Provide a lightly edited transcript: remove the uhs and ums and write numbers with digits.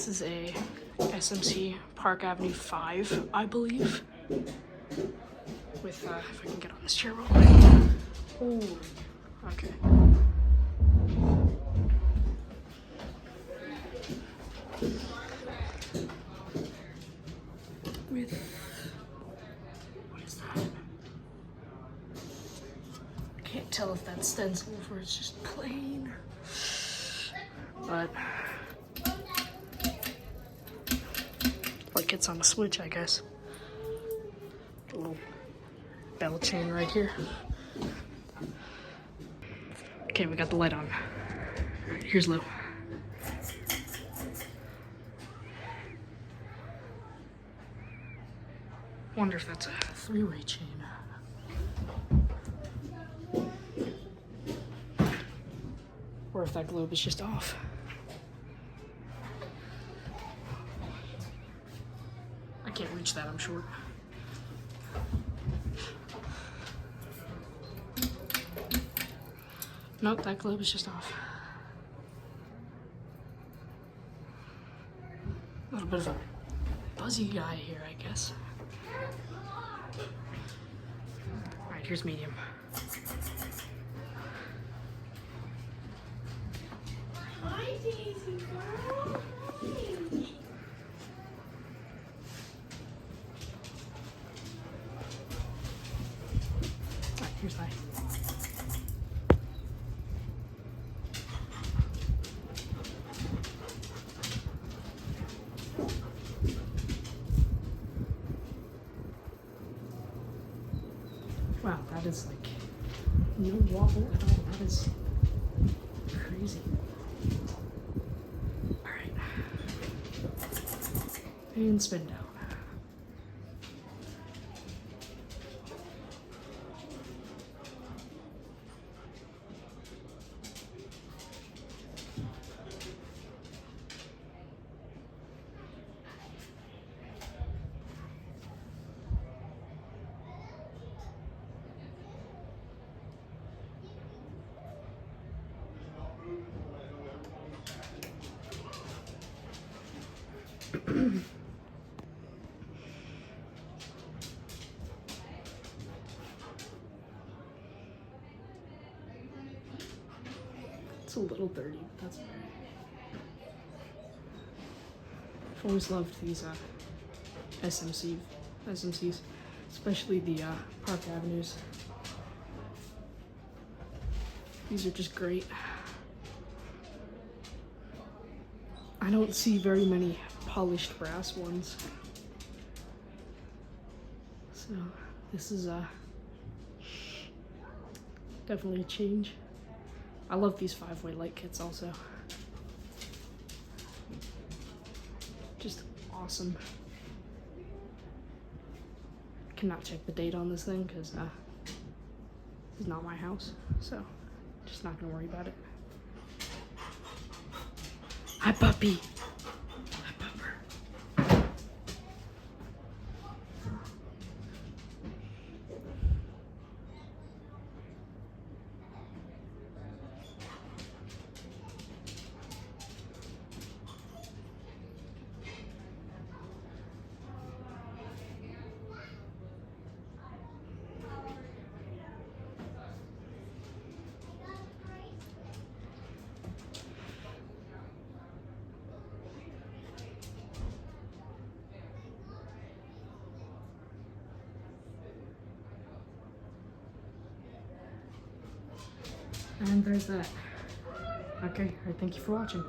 This is a SMC Park Avenue 5, I believe. With, if I can get on this chair real quick. Oh, okay. With, what is that? I can't tell if that's stencil or it's just plain. But like it's on a switch, I guess. A little bell chain right here. Okay, we got the light on. Here's Lou. Wonder if that's a three-way chain. Or if that globe is just off. I can't reach that, I'm short. Nope, that globe is just off. A little bit of a buzzy guy here, I guess. Alright, here's medium. Hi, Daisy girl. Alright, here's high. Wow, that is like no wobble at all. That is crazy. Alright. And spin down. It's a little dirty, but that's alright. I've always loved these SMCs, especially the Park Avenues. These are just great. I don't see very many polished brass ones. So this is definitely a change. I love these 5-way light kits also. Just awesome. Cannot check the date on this thing because this is not my house, so just not gonna worry about it. Hi, puppy. Hi, pupper. And there's that. Okay, alright, thank you for watching.